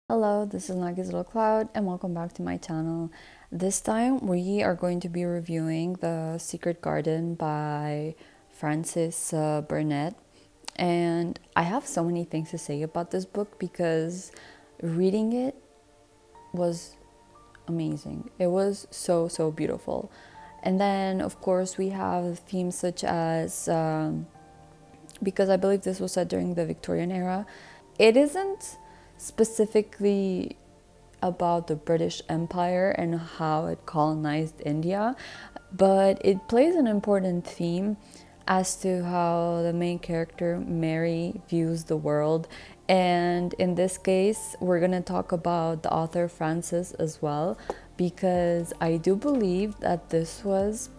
Hello, this is Nagi's Little Cloud and welcome back to my channel. This time we are going to be reviewing The Secret Garden by Francis Burnett, and I have so many things to say about this book because reading it was amazing. It was so beautiful. And then of course we have themes such as because I believe this was set during the Victorian era, it isn't specifically about the British Empire and how it colonized India, but it plays an important theme as to how the main character Mary views the world. And in this case we're gonna talk about the author Francis as well, because I do believe that this was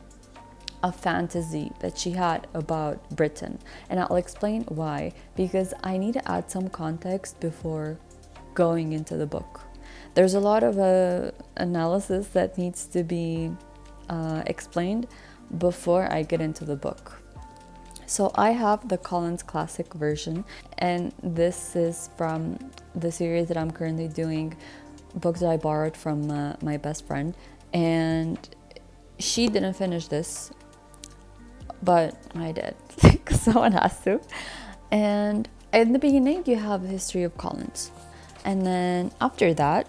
a fantasy that she had about Britain, and I'll explain why, because I need to add some context before going into the book. There's a lot of analysis that needs to be explained before I get into the book. So I have the Collins Classic version, and this is from the series that I'm currently doing, books that I borrowed from my best friend, and she didn't finish this, but I did. Someone has to. And in the beginning you have a history of Collins, and then after that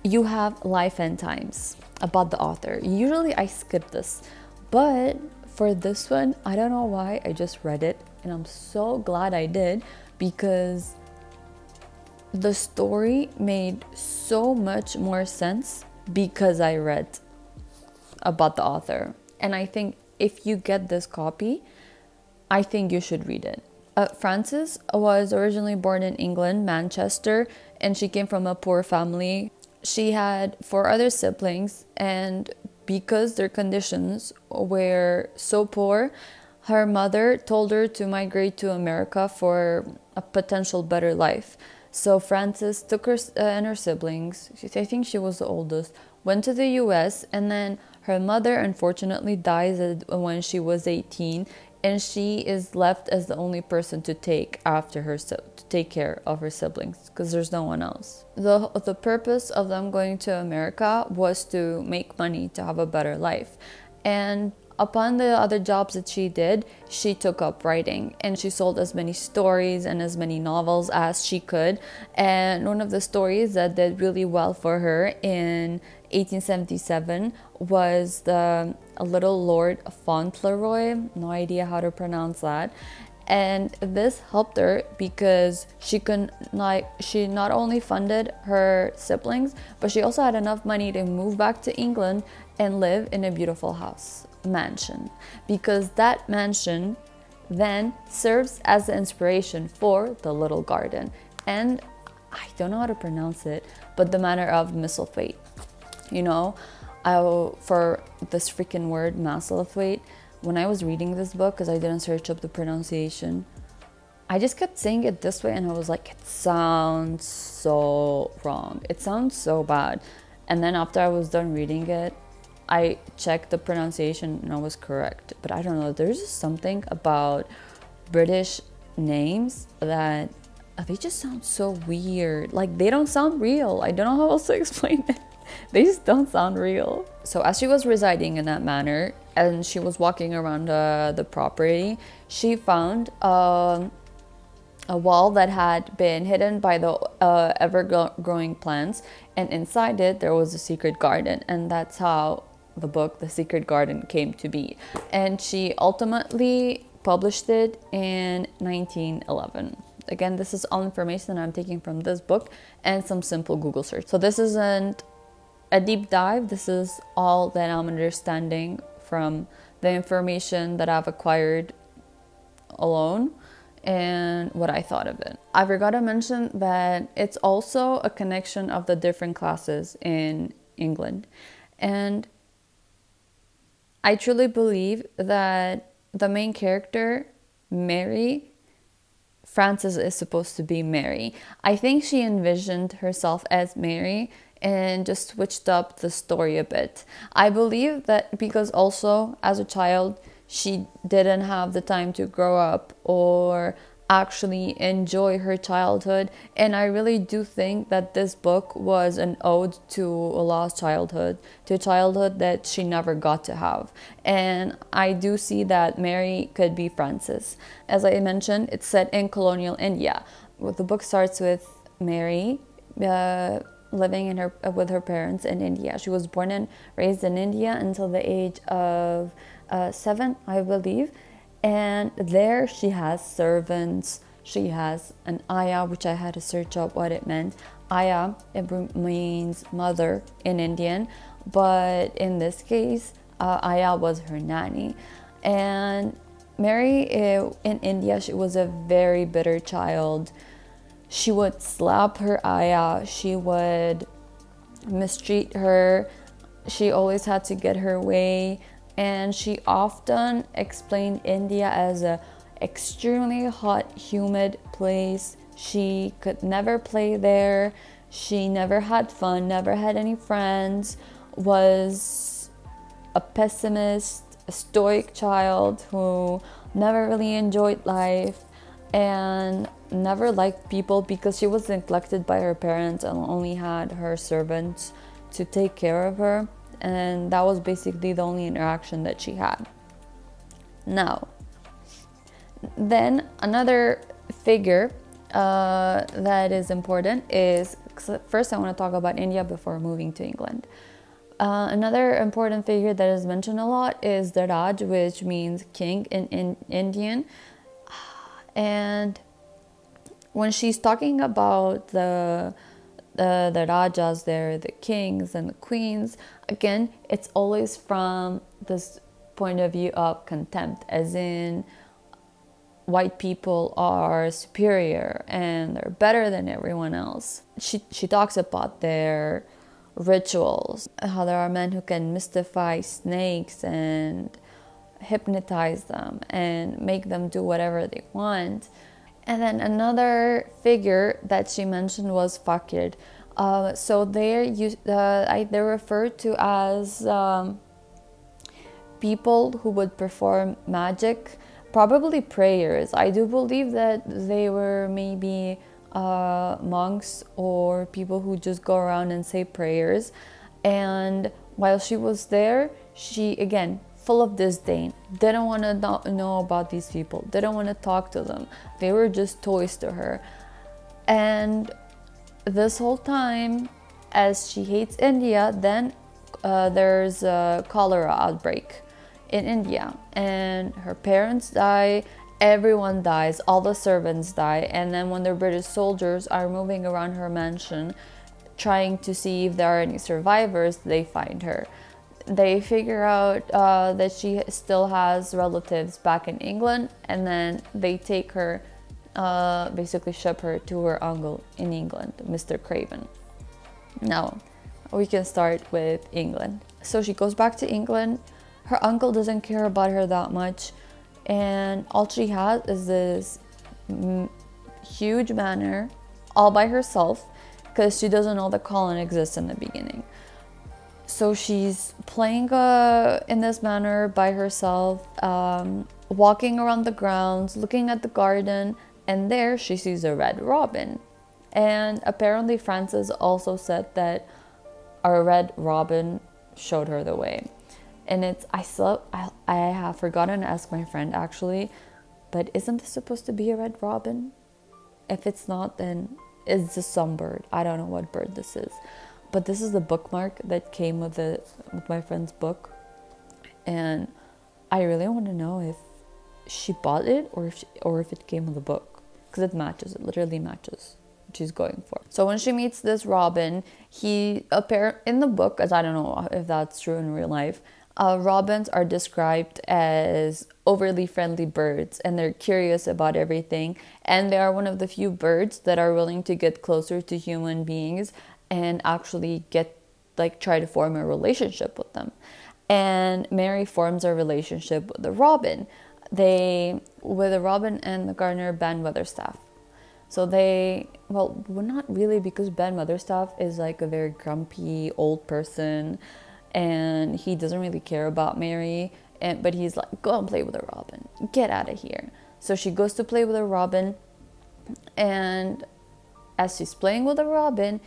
you have life and times about the author. Usually I skip this, but for this one I don't know why, I just read it and I'm so glad I did, because the story made so much more sense because I read about the author. And I think if you get this copy, I think you should read it. Frances was originally born in England, Manchester, and she came from a poor family. She had 4 other siblings, and because their conditions were so poor, her mother told her to migrate to America for a potential better life. So Frances took her and her siblings, I think she was the oldest, went to the US, and then her mother unfortunately dies when she was 18, and she is left as the only person to take care of her siblings, because there's no one else. The purpose of them going to America was to make money to have a better life. And upon the other jobs that she did, she took up writing, and she sold as many stories and as many novels as she could. And one of the stories that did really well for her in 1877 was the Little Lord Fauntleroy. No idea how to pronounce that. And this helped her because she not only funded her siblings, but she also had enough money to move back to England and live in a beautiful house, mansion, because that mansion then serves as the inspiration for the little garden. And I don't know how to pronounce it, but the manor of Misselthwaite. You know, for this freaking word Misselthwaite, when I was reading this book, because I didn't search up the pronunciation, I just kept saying it this way, and I was like, it sounds so wrong, it sounds so bad. And then after I was done reading it, I checked the pronunciation and I was correct. But I don't know, there's just something about British names that they just sound so weird. Like, they don't sound real. I don't know how else to explain it. They just don't sound real. So as she was residing in that manor and she was walking around the property, she found a wall that had been hidden by the ever-growing plants, and inside it there was a secret garden. And that's how the book The Secret Garden came to be. And she ultimately published it in 1911. Again, this is all information that I'm taking from this book and some simple Google search. So this isn't a deep dive. This is all that I'm understanding from the information that I've acquired alone and what I thought of it. I forgot to mention that it's also a connection of the different classes in England. And I truly believe that the main character, Mary, Frances is supposed to be Mary. I think she envisioned herself as Mary and just switched up the story a bit. I believe that because also as a child she didn't have the time to grow up or actually enjoy her childhood. And I really do think that this book was an ode to a lost childhood, to a childhood that she never got to have. And I do see that Mary could be Frances. As I mentioned, it's set in colonial India. The book starts with Mary living in with her parents in India. She was born and raised in India until the age of 7, I believe. And there she has servants. She has an ayah, which I had to search up what it meant. Ayah, it means mother in Indian, but in this case, ayah was her nanny. And Mary, in India, she was a very bitter child. She would slap her ayah. She would mistreat her. She always had to get her way. And she often explained India as a extremely hot, humid place. She could never play there. She never had fun, never had any friends, was a pessimist, a stoic child who never really enjoyed life and never liked people because she was neglected by her parents and only had her servants to take care of her. And that was basically the only interaction that she had. Now, then another figure that is important is, first I want to talk about India before moving to England. Another important figure that is mentioned a lot is the Raj, which means king in Indian. And when she's talking about the Rajas there, the kings and the queens, again, it's always from this point of view of contempt, as in white people are superior and they're better than everyone else. She talks about their rituals, how there are men who can mystify snakes and hypnotize them and make them do whatever they want. And then another figure that she mentioned was fakir. So they're referred to as people who would perform magic, probably prayers. I do believe that they were maybe monks or people who just go around and say prayers. And while she was there, she, again, full of disdain, didn't want to know about these people, didn't want to talk to them. They were just toys to her. And this whole time, as she hates India, then there's a cholera outbreak in India, and her parents die, everyone dies, all the servants die. And then when the British soldiers are moving around her mansion trying to see if there are any survivors, they find her. They figure out that she still has relatives back in England, and then they take her, basically ship her to her uncle in England, Mr. Craven. Now, we can start with England. So she goes back to England. Her uncle doesn't care about her that much, and all she has is this huge manor all by herself because she doesn't know that Colin exists in the beginning. So she's playing in this manor by herself, walking around the grounds, looking at the garden, and there she sees a red robin. And apparently Frances also said that a red robin showed her the way. And I have forgotten to ask my friend actually, but isn't this supposed to be a red robin? If it's not, then it's just some bird. I don't know what bird this is. But this is the bookmark that came with my friend's book. And I really want to know if she bought it or if it came with the book. Because it matches, it literally matches what she's going for. So when she meets this robin, in the book, as I don't know if that's true in real life, robins are described as overly friendly birds, and they're curious about everything. And they are one of the few birds that are willing to get closer to human beings and actually try to form a relationship with them. And Mary forms a relationship with the robin. With the robin and the gardener, Ben Weatherstaff. So well, not really, because Ben Weatherstaff is like a very grumpy old person, and he doesn't really care about Mary. But he's like, go and play with the robin. Get out of here. So she goes to play with a robin, and as she's playing with the robin,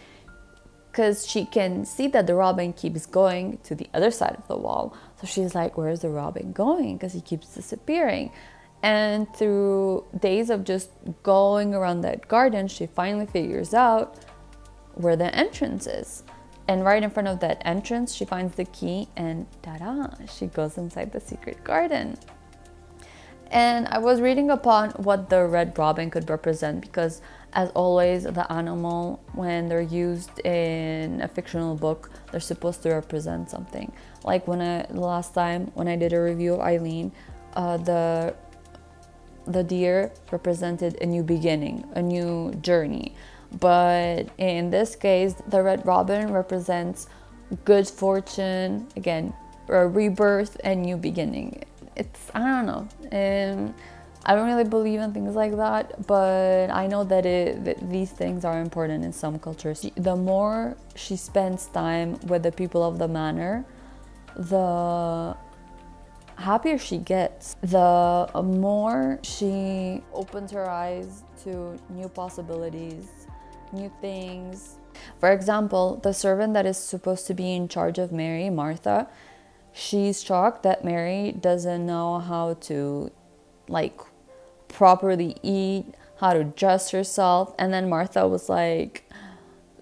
because she can see that the robin keeps going to the other side of the wall, so she's like, where's the robin going? Because he keeps disappearing. And through days of just going around that garden, she finally figures out where the entrance is. And right in front of that entrance, she finds the key, and ta-da, she goes inside the secret garden. And I was reading upon what the red robin could represent, because as always, the animal, when they're used in a fictional book, they're supposed to represent something. Like last time when I did a review of Eileen, the deer represented a new beginning, a new journey. But in this case, the red robin represents good fortune, again, a rebirth and new beginning. I don't know. I don't really believe in things like that, but I know that these things are important in some cultures. The more she spends time with the people of the manor, the happier she gets, the more she opens her eyes to new possibilities, new things. For example, the servant that is supposed to be in charge of Mary, Martha, she's shocked that Mary doesn't know how to properly eat, how to dress herself. And then Martha was like,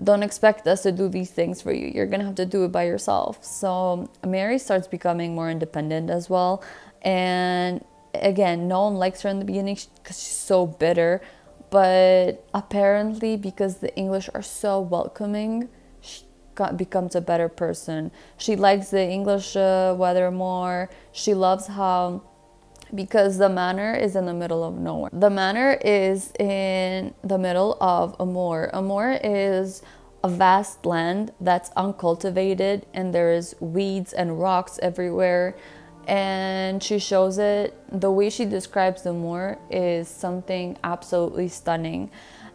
don't expect us to do these things for you. You're gonna have to do it by yourself. So Mary starts becoming more independent as well. And again, no one likes her in the beginning because she's so bitter. But apparently, because the English are so welcoming, she becomes a better person. She likes the English weather more. She loves how, because the manor is in the middle of nowhere. The manor is in the middle of a moor. A moor is a vast land that's uncultivated, and there is weeds and rocks everywhere. And she shows it, the way she describes the moor is something absolutely stunning.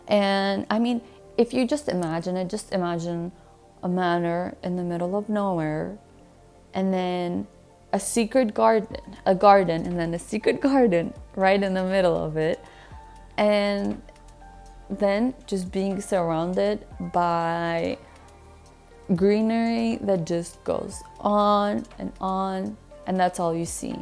And I mean, if you just imagine it, just imagine a manor in the middle of nowhere, and then a secret garden, and then a secret garden right in the middle of it, and then just being surrounded by greenery that just goes on, and that's all you see.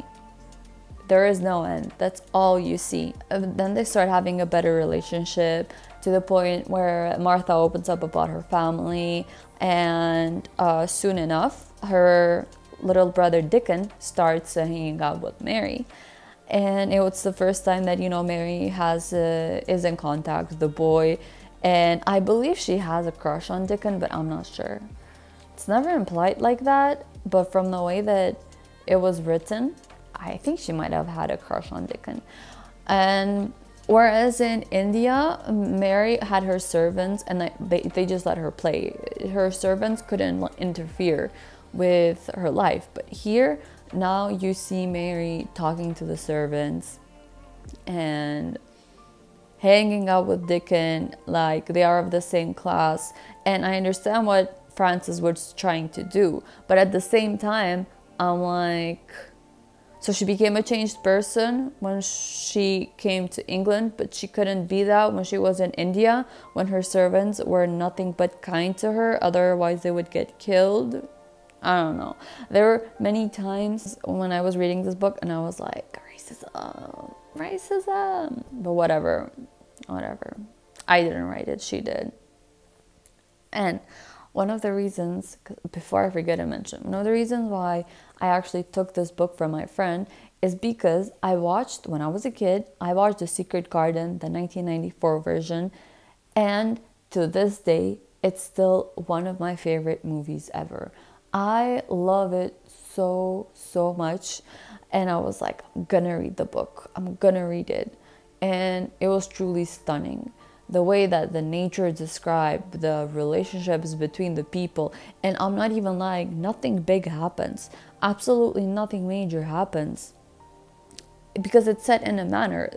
There is no end. That's all you see. And then they start having a better relationship, to the point where Martha opens up about her family, and soon enough, her little brother Dickon starts hanging out with Mary. And it was the first time that, Mary is in contact with the boy. And I believe she has a crush on Dickon, but I'm not sure. It's never implied like that, but from the way that it was written, I think she might have had a crush on Dickon. And whereas in India, Mary had her servants, and they just let her play. Her servants couldn't interfere with her life. But here, now you see Mary talking to the servants and hanging out with Dickon, like they are of the same class. And I understand what Frances was trying to do, but at the same time, I'm like, so she became a changed person when she came to England, but she couldn't be that when she was in India, when her servants were nothing but kind to her, otherwise they would get killed. I don't know. There were many times when I was reading this book and I was like, racism. But whatever. I didn't write it, she did. And one of the reasons, before I forget to mention, one of the reasons why I actually took this book from my friend is because when I was a kid, I watched The Secret Garden, the 1994 version, and to this day, it's still one of my favorite movies ever. I love it so much, and I was like, I'm gonna read the book. I'm gonna read it. And it was truly stunning. The way that the nature described, the relationships between the people, and I'm not even lying, nothing big happens. Absolutely nothing major happens. Because it's set in a manor.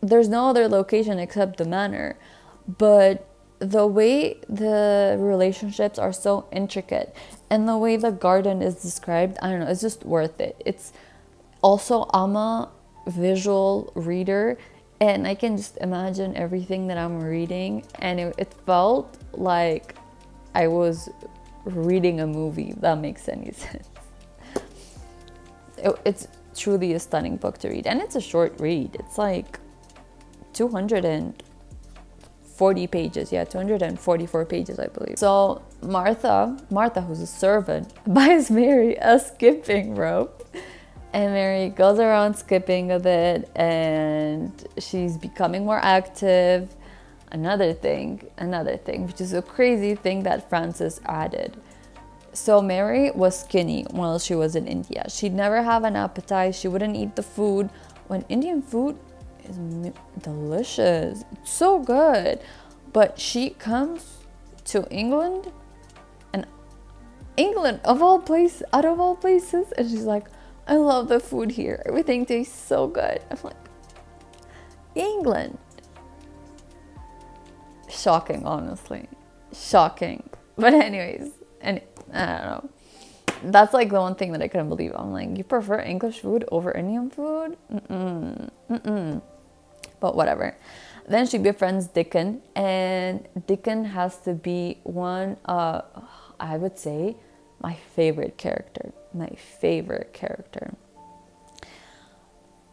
There's no other location except the manor. But the way the relationships are so intricate, and the way the garden is described, I don't know, it's just worth it. It's also, visual reader, and I can just imagine everything that I'm reading, and it felt like I was reading a movie, if that makes any sense. It's truly a stunning book to read, and it's a short read. It's like 240 pages, yeah, 244 pages, I believe. So Martha, who's a servant, buys Mary a skipping rope, and Mary goes around skipping a bit, and she's becoming more active. Another thing, which is a crazy thing that Frances added. So Mary was skinny while she was in India. She'd never have an appetite. She wouldn't eat the food. When Indian food is delicious, it's so good. But she comes to England, and England out of all places, and she's like, I love the food here. Everything tastes so good. I'm like, England. Shocking, honestly. Shocking. But anyways, and I don't know. That's like the one thing that I couldn't believe. I'm like, you prefer English food over Indian food? But whatever. Then she befriends Dickon, and Dickon has to be one, I would say, my favorite character.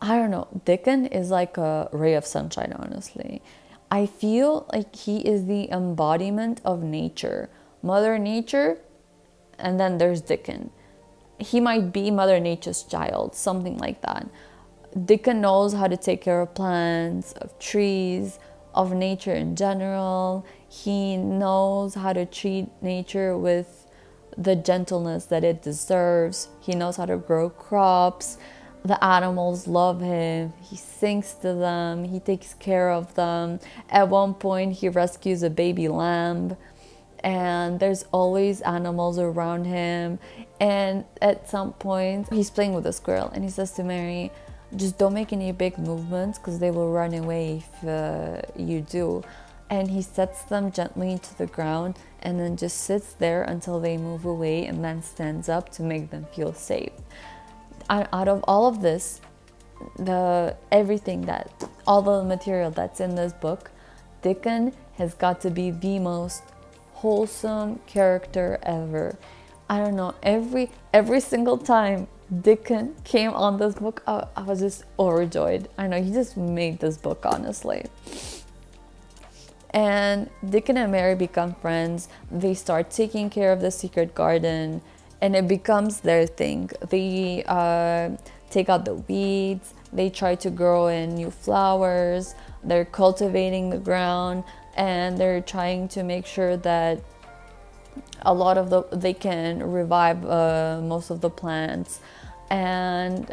I don't know. Dickon is like a ray of sunshine, honestly. I feel like he is the embodiment of nature. Mother Nature, and then there's Dickon. He might be Mother Nature's child, something like that. Dickon knows how to take care of plants, of trees, of nature in general. He knows how to treat nature with the gentleness that it deserves. He knows how to grow crops. The animals love him. He sings to them. He takes care of them. At one point, he rescues a baby lamb, and there's always animals around him. And at some point, he's playing with a squirrel, and he says to Mary, just don't make any big movements because they will run away if you do. And he sets them gently to the ground and then just sits there until they move away, and then stands up to make them feel safe. Out of all of this, all the material that's in this book, Dickon has got to be the most wholesome character ever. I don't know, every single time Dickon came on this book, I was just overjoyed. I know, he just made this book, honestly. And Dickon and Mary become friends. They start taking care of the secret garden, and it becomes their thing. They take out the weeds. They try to grow in new flowers. They're cultivating the ground, and they're trying to make sure that they can revive most of the plants. And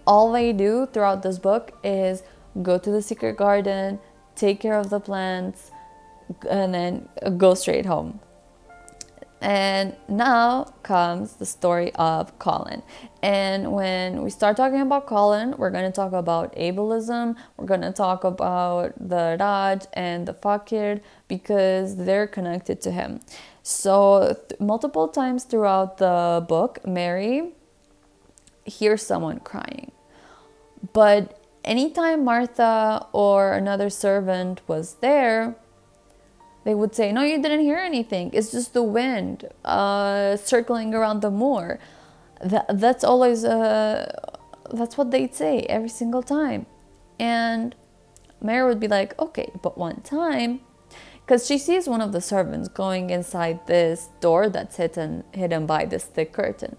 all they do throughout this book is go to the secret garden, take care of the plants, and then go straight home. And now comes the story of Colin. And when we start talking about Colin, we're going to talk about ableism. We're going to talk about the Raj and the Fakir, because they're connected to him. So multiple times throughout the book, Mary hears someone crying. But anytime Martha or another servant was there, they would say, no, you didn't hear anything. It's just the wind circling around the moor. That's always, that's what they'd say every single time. And Mary would be like, okay, but one time, because she sees one of the servants going inside this door that's hidden by this thick curtain.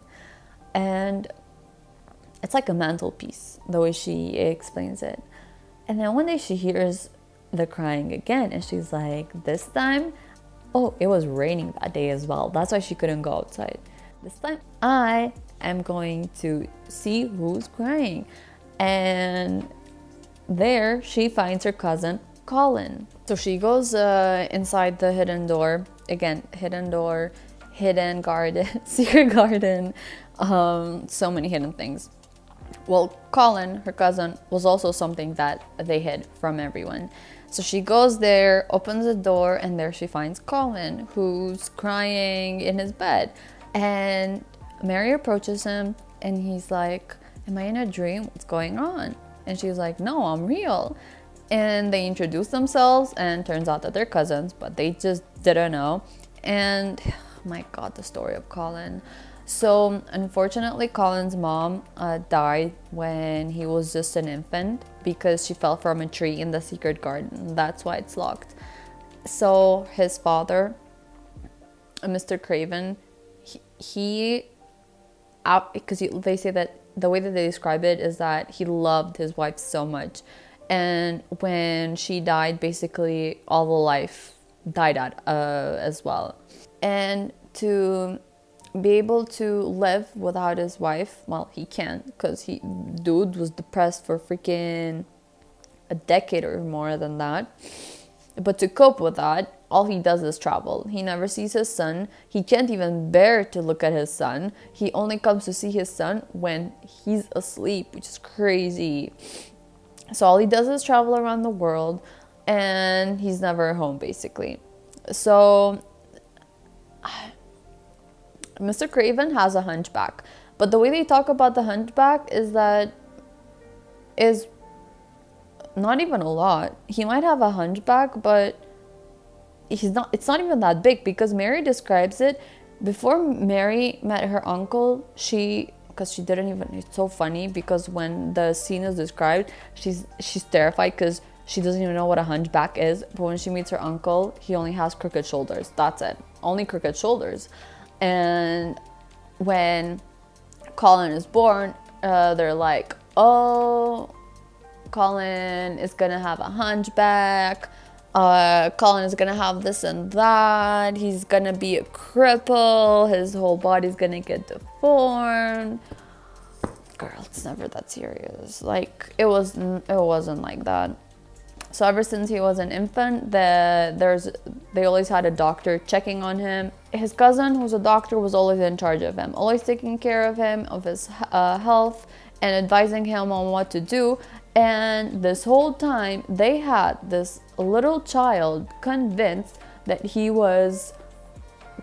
And it's like a mantelpiece, the way she explains it. And then one day she hears the crying again, and she's like, this time, oh, it was raining that day as well. That's why she couldn't go outside. This time, I am going to see who's crying. And there she finds her cousin, Colin. So she goes inside the hidden door. Again, hidden door, hidden garden, secret garden, so many hidden things. Well, Colin, her cousin, was also something that they hid from everyone. So she goes there, opens the door, and there she finds Colin, who's crying in his bed. And Mary approaches him, and he's like, am I in a dream? What's going on? And she's like, no, I'm real. And they introduce themselves, and turns out that they're cousins, but they just didn't know. And oh my God, the story of Colin. So unfortunately, Colin's mom died when he was just an infant because she fell from a tree in the secret garden. That's why it's locked. So his father, Mr. Craven, because they say that the way that they describe it is that he loved his wife so much, and when she died, basically all the life died out as well. And to be able to live without his wife, well, he can't, because dude was depressed for freaking a decade or more than that. But to cope with that, all he does is travel. He never sees his son. He can't even bear to look at his son. He only comes to see his son when he's asleep, which is crazy. So all he does is travel around the world, and he's never home, basically. So Mr. Craven has a hunchback, but the way they talk about the hunchback is not even a lot. He might have a hunchback, but it's not even that big, because Mary describes it. Before Mary met her uncle, because she didn't even, it's so funny, because when the scene is described, she's terrified because she doesn't even know what a hunchback is. But when she meets her uncle, he only has crooked shoulders. That's it, only crooked shoulders. And when Colin is born, they're like, oh, Colin is gonna have a hunchback. Colin is gonna have this and that. He's gonna be a cripple. His whole body's gonna get deformed. Girl, it's never that serious. Like, it wasn't like that. So ever since he was an infant, they always had a doctor checking on him. His cousin, who's a doctor, was always in charge of him, always taking care of him, of his health, and advising him on what to do. And this whole time, they had this little child convinced that he was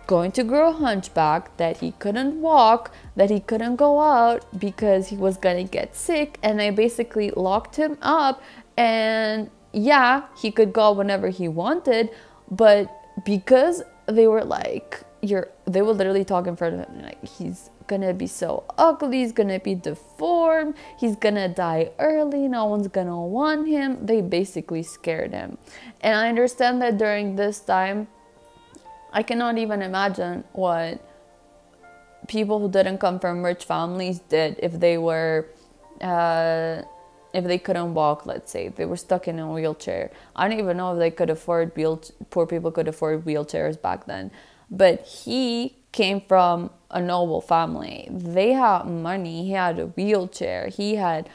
going to grow a hunchback, that he couldn't walk, that he couldn't go out because he was gonna get sick. And they basically locked him up, and yeah, he could go whenever he wanted, but because they were like, they would literally talk in front of him like, he's gonna be so ugly, he's gonna be deformed, he's gonna die early, no one's gonna want him. They basically scared him. And I understand that during this time, I cannot even imagine what people who didn't come from rich families did if they were if they couldn't walk. Let's say they were stuck in a wheelchair. I don't even know if they could afford poor people could afford wheelchairs back then. But he came from a noble family. They had money. He had a wheelchair. He had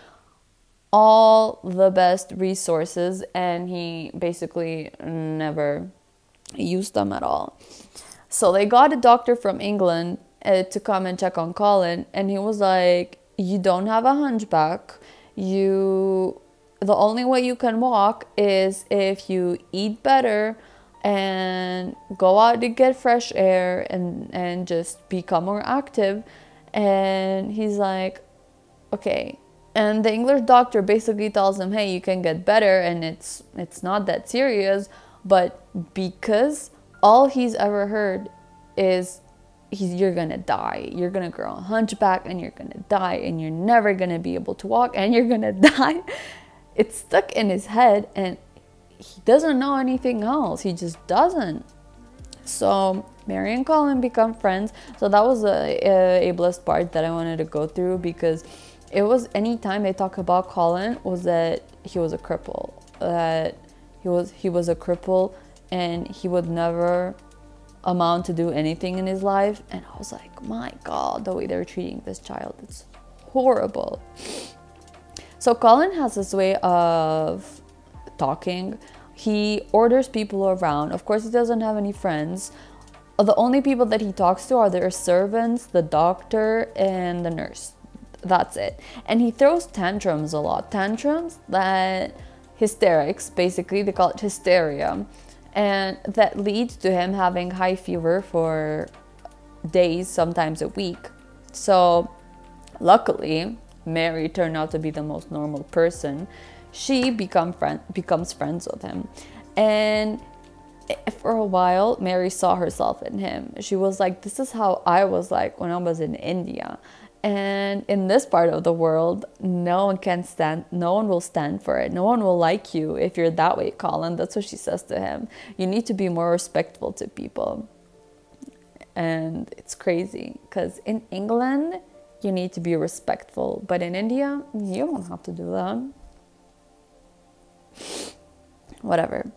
all the best resources, and he basically never used them at all. So they got a doctor from England to come and check on Colin, and he was like, you don't have a hunchback. The only way you can walk is if you eat better and go out to get fresh air and just become more active. And he's like, okay. And the English doctor basically tells him, hey, you can get better, and it's not that serious. But because all he's ever heard is you're gonna die, you're gonna grow a hunchback, and you're gonna die, and you're never gonna be able to walk, and you're gonna die. It's stuck in his head, and he doesn't know anything else. He just doesn't. So Mary and Colin become friends. So that was the ableist part that I wanted to go through, because it was, anytime they talk about Colin, was that he was a cripple, that he was a cripple, and he would never amount to do anything in his life. And I was like, my God, the way they're treating this child, it's horrible. So Colin has this way of talking. He orders people around. Of course, he doesn't have any friends. The only people that he talks to are their servants, the doctor, and the nurse. That's it. And he throws tantrums a lot. Tantrums, that hysterics, basically, they call it hysteria. And that leads to him having high fever for days, sometimes a week. So luckily, Mary turned out to be the most normal person, she becomes friends with him. And for a while, Mary saw herself in him. She was like, this is how I was like when I was in India. And in this part of the world, no one will stand for it. No one will like you if you're that way, Colin. That's what she says to him. You need to be more respectful to people. And it's crazy because in England, you need to be respectful. But in India, you don't have to do that. Whatever.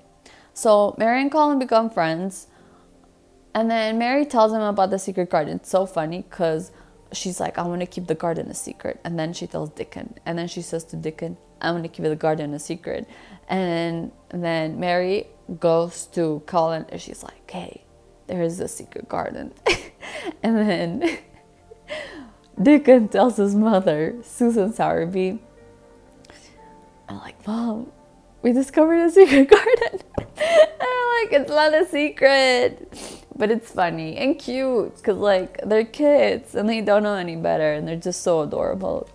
So Mary and Colin become friends. And then Mary tells him about the secret garden. It's so funny because she's like, I want to keep the garden a secret. And then she tells Dickon. And then she says to Dickon, I want to keep the garden a secret. And then Mary goes to Colin and she's like, hey, there is a secret garden. And then Dickon tells his mother, Susan Sowerby, I'm like, Mom, we discovered a secret garden. And I'm like, it's not a secret. But it's funny and cute because, like, they're kids and they don't know any better and they're just so adorable.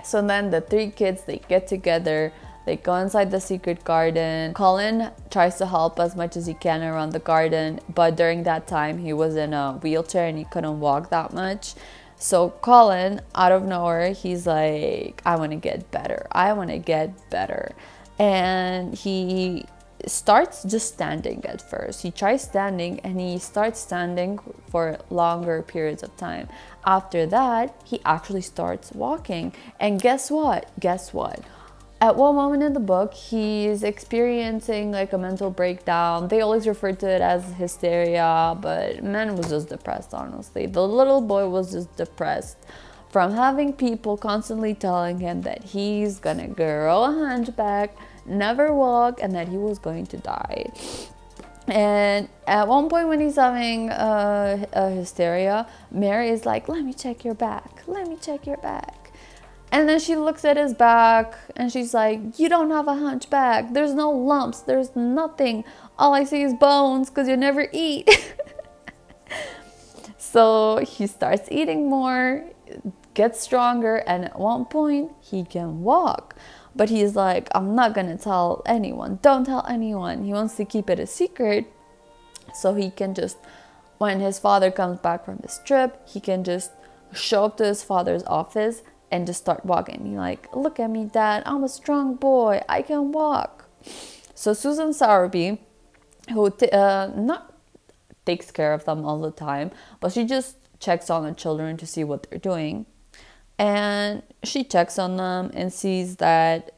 So then the three kids, they get together, they go inside the secret garden. Colin tries to help as much as he can around the garden, but during that time he was in a wheelchair and he couldn't walk that much. So Colin, out of nowhere, he's like, I want to get better. I want to get better. And he starts just standing at first. He tries standing and he starts standing for longer periods of time. After that, he actually starts walking. And guess what? Guess what? At one moment in the book, he's experiencing like a mental breakdown. They always refer to it as hysteria, but man was just depressed, honestly. The little boy was just depressed from having people constantly telling him that he's gonna grow a hunchback, never walk, and that he was going to die. And at one point when he's having a hysteria, Mary is like, let me check your back, let me check your back. And then she looks at his back and she's like, you don't have a hunchback, there's no lumps, there's nothing, all I see is bones because you never eat. So he starts eating more, gets stronger, and at one point he can walk. But he's like, I'm not gonna tell anyone. Don't tell anyone. He wants to keep it a secret so he can just, when his father comes back from his trip, he can just show up to his father's office and just start walking. He's like, look at me, Dad. I'm a strong boy. I can walk. So Susan Sowerby, who not takes care of them all the time, but she just checks on the children to see what they're doing. And she checks on them and sees that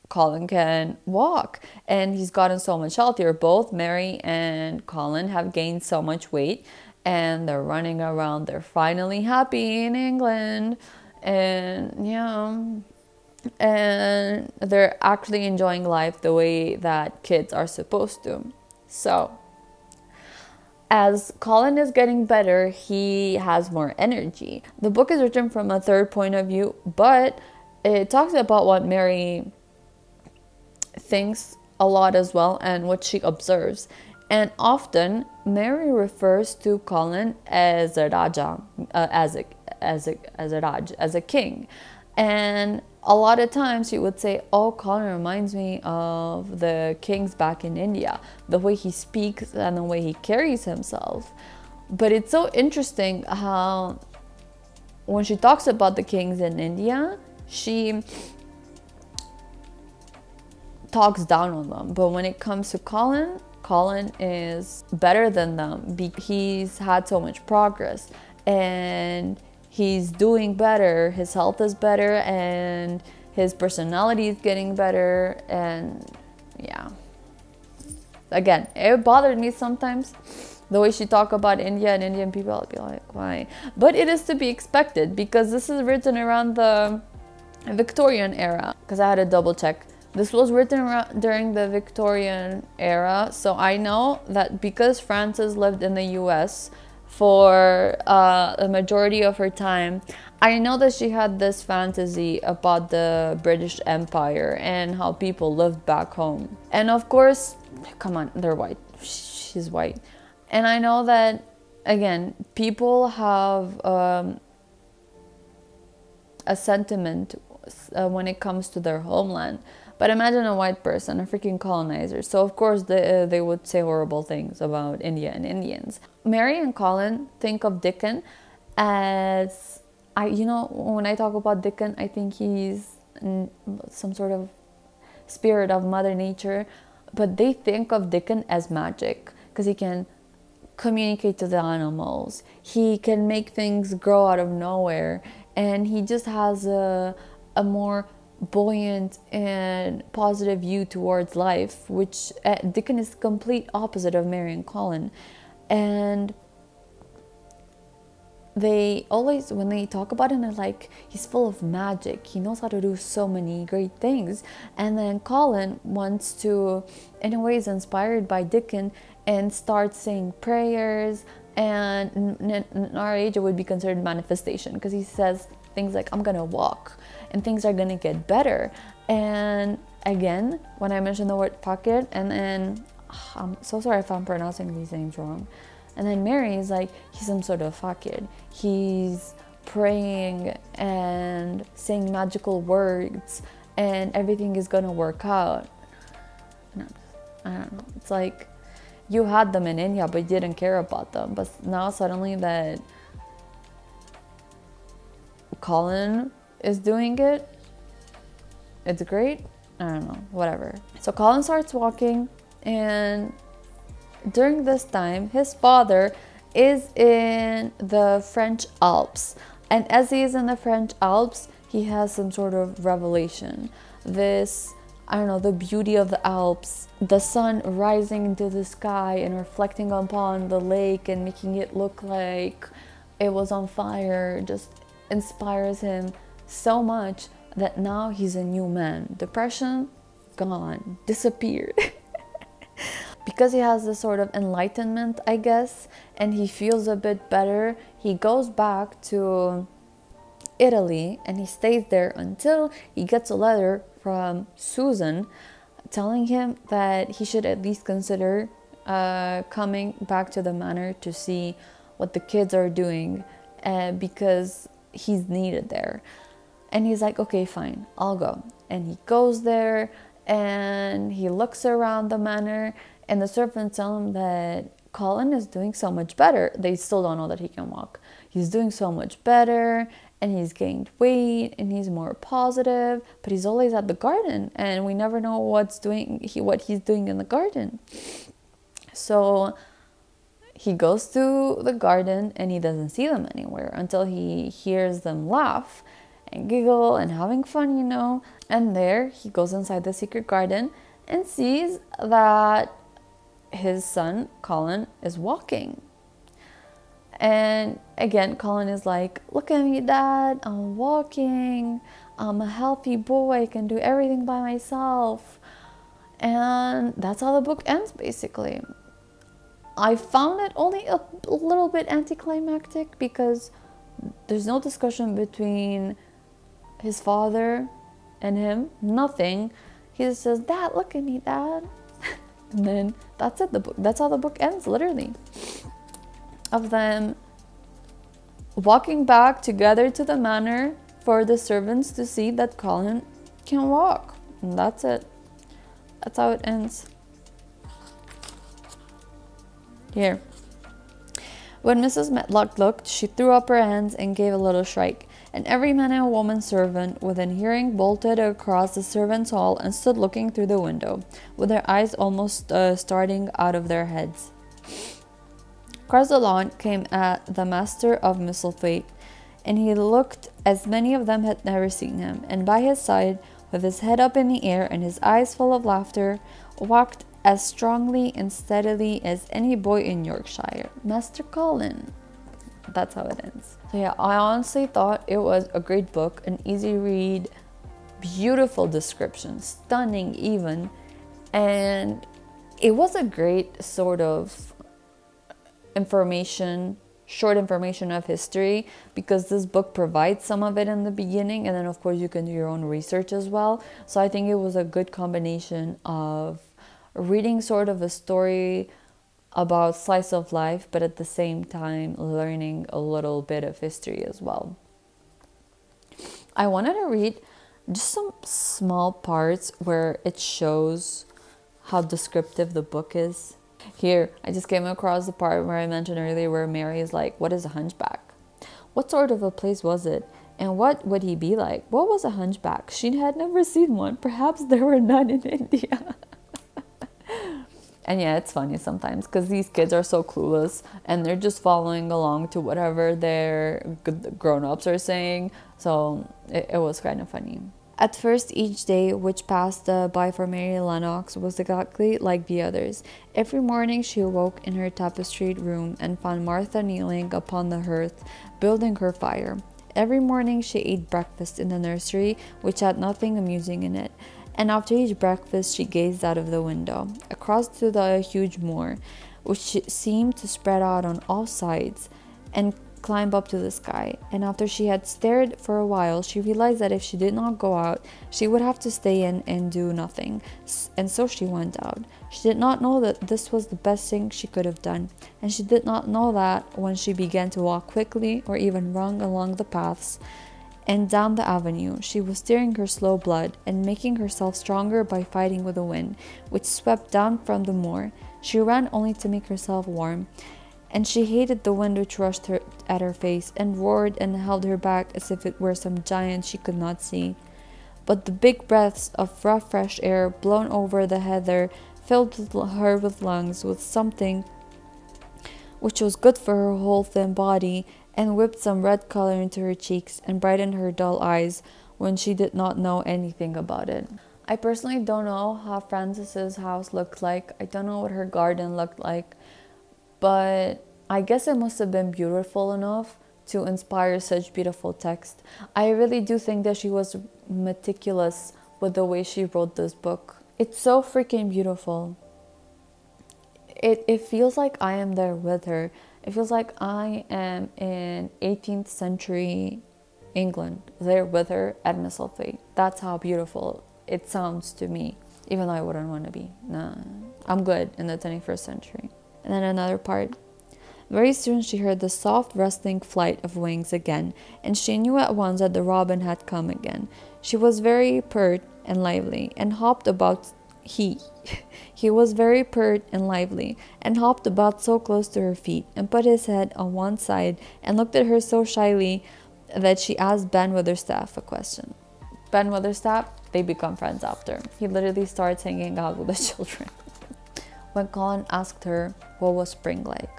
Colin can walk and he's gotten so much healthier. Both Mary and Colin have gained so much weight and they're running around. They're finally happy in England, and yeah, and they're actually enjoying life the way that kids are supposed to. So as Colin is getting better, he has more energy. The book is written from a third point of view, but it talks about what Mary thinks a lot as well and what she observes. And often Mary refers to Colin as a Raja, as a king. And a lot of times she would say, oh, Colin reminds me of the kings back in India, the way he speaks and the way he carries himself. But it's so interesting how when she talks about the kings in India, she talks down on them. But when it comes to Colin, Colin is better than them because he's had so much progress and he's doing better, his health is better, and his personality is getting better. And yeah, again, it bothered me sometimes the way she talked about India and Indian people. I'll be like, why? But it is to be expected because this is written around the Victorian era, because I had to double check. This was written during the Victorian era, so I know that because Frances lived in the US for the majority of her time, I know that she had this fantasy about the British Empire and how people lived back home. And of course, come on, they're white. She's white. And I know that, again, people have a sentiment when it comes to their homeland. But imagine a white person, a freaking colonizer. So of course they would say horrible things about India and Indians. Mary and Colin think of Dickon as, when I talk about Dickon, I think he's some sort of spirit of Mother Nature. But they think of Dickon as magic because he can communicate to the animals. He can make things grow out of nowhere. And he just has a more buoyant and positive view towards life, which Dickon is complete opposite of Mary and Colin. And they always, when they talk about him, they're like, he's full of magic, he knows how to do so many great things. And then Colin wants to, in a way, is inspired by Dickon and starts saying prayers, and in our age it would be considered manifestation, because he says things like, I'm gonna walk and things are gonna get better. And again, when I mentioned the word pocket, and then I'm so sorry if I'm pronouncing these names wrong, and then Mary is like, he's some sort of fakir. He's praying and saying magical words and everything is gonna work out. I don't know. It's like, you had them in India but you didn't care about them. But now suddenly that Colin is doing it, it's great. I don't know, whatever. So Colin starts walking, and during this time his father is in the French Alps, and as he is in the French Alps he has some sort of revelation. This, I don't know, the beauty of the Alps, the sun rising into the sky and reflecting upon the lake and making it look like it was on fire, just inspires him so much that now he's a new man. Depression, gone, disappeared. Because he has this sort of enlightenment, I guess, and he feels a bit better, he goes back to Italy and he stays there until he gets a letter from Susan telling him that he should at least consider coming back to the manor to see what the kids are doing, because he's needed there. And he's like, okay, fine, I'll go. And he goes there and he looks around the manor, and the servants tell him that Colin is doing so much better. They still don't know that he can walk. He's doing so much better, and he's gained weight, and he's more positive, but he's always at the garden, and we never know what he's doing in the garden. So he goes to the garden, and he doesn't see them anywhere until he hears them laugh and giggle and having fun, And there he goes inside the secret garden and sees that his son Colin is walking. And again, Colin is like, look at me, Dad, I'm walking, I'm a healthy boy, I can do everything by myself. And that's how the book ends, basically. I found it only a little bit anticlimactic because there's no discussion between his father and him, nothing. He just says, Dad, look at me, Dad. And then that's it, the book. That's how the book ends, literally. Of them walking back together to the manor for the servants to see that Colin can walk. And that's it. That's how it ends. Here. When Mrs. Medlock looked, she threw up her hands and gave a little shriek. And every man and woman servant within hearing bolted across the servants' hall and stood looking through the window, with their eyes almost starting out of their heads. Across the lawn came the master of Misselthwaite, and he looked as many of them had never seen him, and by his side, with his head up in the air and his eyes full of laughter, walked as strongly and steadily as any boy in Yorkshire, Master Colin. That's how it ends. So yeah, I honestly thought it was a great book, an easy read, beautiful description, stunning even, and it was a great sort of short information of history, because this book provides some of it in the beginning, and then of course you can do your own research as well. So I think it was a good combination of reading sort of a story about slice of life, but at the same time learning a little bit of history as well. I wanted to read just some small parts where it shows how descriptive the book is. Here, I just came across the part where I mentioned earlier where Mary is like, what is a hunchback? What sort of a place was it? And what would he be like? What was a hunchback? She had never seen one. Perhaps there were none in India. And yeah, it's funny sometimes because these kids are so clueless and they're just following along to whatever their grown-ups are saying. So it was kind of funny. At first, each day which passed by for Mary Lennox was exactly like the others. Every morning she awoke in her tapestried room and found Martha kneeling upon the hearth, building her fire. Every morning she ate breakfast in the nursery, which had nothing amusing in it. And after each breakfast she gazed out of the window, across to the huge moor, which seemed to spread out on all sides and climb up to the sky. And after she had stared for a while, she realized that if she did not go out, she would have to stay in and do nothing. And so she went out. She did not know that this was the best thing she could have done. And she did not know that when she began to walk quickly or even run along the paths and down the avenue, she was stirring her slow blood and making herself stronger by fighting with the wind, which swept down from the moor. She ran only to make herself warm, and she hated the wind which rushed her at her face and roared and held her back as if it were some giant she could not see. But the big breaths of rough fresh air blown over the heather filled her with lungs with something which was good for her whole thin body, and whipped some red color into her cheeks and brightened her dull eyes when she did not know anything about it. I personally don't know how Frances's house looked like. I don't know what her garden looked like, but I guess it must have been beautiful enough to inspire such beautiful text. I really do think that she was meticulous with the way she wrote this book. It's so freaking beautiful. It feels like I am there with her. It feels like I am in 18th century England, there with her at Misselthwaite. That's how beautiful it sounds to me, even though I wouldn't want to be. Nah, I'm good in the 21st century. And then another part. Very soon she heard the soft rustling flight of wings again, and she knew at once that the robin had come again. She was very pert and lively, and hopped about. He was very pert and lively, and hopped about so close to her feet, and put his head on one side, and looked at her so shyly that she asked Ben Weatherstaff a question. Ben Weatherstaff, they become friends after. He literally starts hanging out with the children. When Colin asked her what was spring like.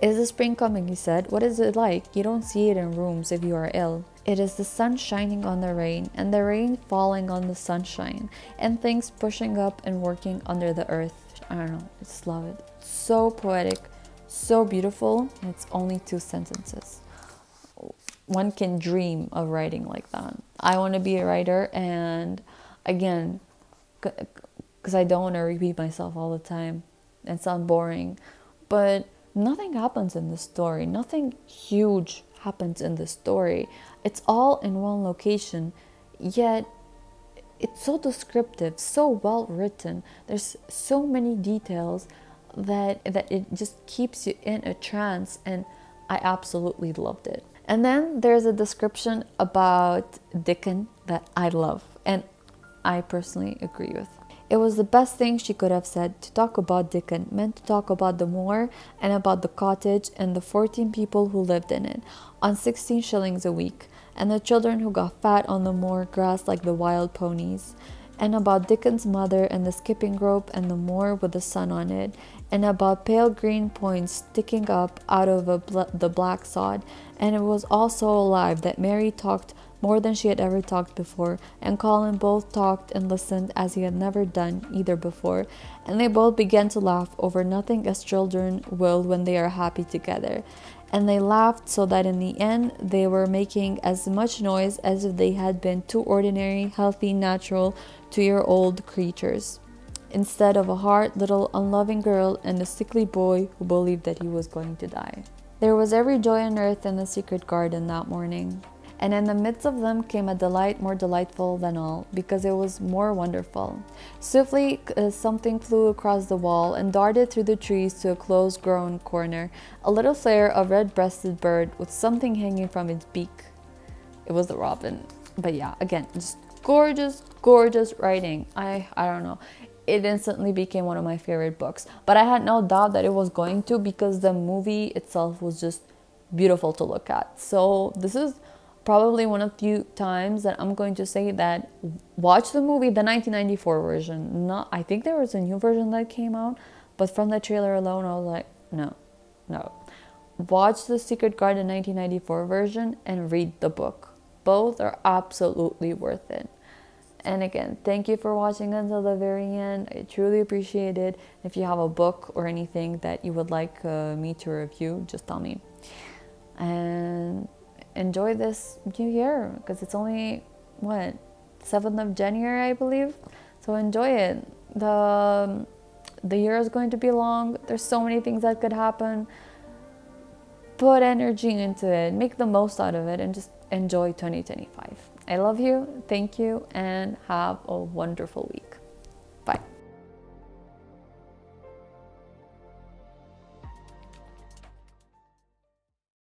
"Is the spring coming?" he said. "What is it like? You don't see it in rooms if you are ill. It is the sun shining on the rain, and the rain falling on the sunshine, and things pushing up and working under the earth." I don't know, I just love it. So poetic, so beautiful, and it's only 2 sentences. One can dream of writing like that. I want to be a writer, and again, because I don't want to repeat myself all the time and sound boring, but nothing happens in this story. Nothing huge happens in this story. It's all in one location, yet it's so descriptive, so well written. There's so many details that it just keeps you in a trance, and I absolutely loved it. And then there's a description about Dickon that I love, and I personally agree with. It was the best thing she could have said. To talk about Dickon meant to talk about the moor and about the cottage and the 14 people who lived in it, on 16 shillings a week, and the children who got fat on the moor grass like the wild ponies, and about Dickon's mother and the skipping rope and the moor with the sun on it, and about pale green points sticking up out of the black sod. And it was all so alive that Mary talked more than she had ever talked before, and Colin both talked and listened as he had never done either before, and they both began to laugh over nothing as children will when they are happy together. And they laughed so that in the end they were making as much noise as if they had been 2 ordinary, healthy, natural, 2-year-old creatures, instead of a hard, little, unloving girl and a sickly boy who believed that he was going to die. There was every joy on earth in the secret garden that morning. And in the midst of them came a delight more delightful than all, because it was more wonderful. Swiftly something flew across the wall and darted through the trees to a close-grown corner, a little flare of red-breasted bird with something hanging from its beak. it was the Robin. But yeah, again, just gorgeous, gorgeous writing. I don't know. It instantly became one of my favorite books. But I had no doubt that it was going to, because the movie itself was just beautiful to look at. So this is probably one of the few times that I'm going to say that watch the movie, the 1994 version. Not, I think there was a new version that came out, but from the trailer alone, I was like, no. Watch The Secret Garden 1994 version and read the book. Both are absolutely worth it. And again, thank you for watching until the very end. I truly appreciate it. If you have a book or anything that you would like me to review, just tell me. And enjoy this new year, because it's only, what, 7th of January, I believe. So enjoy it. The year is going to be long. There's so many things that could happen. Put energy into it. Make the most out of it and just enjoy 2025. I love you. Thank you. And have a wonderful week.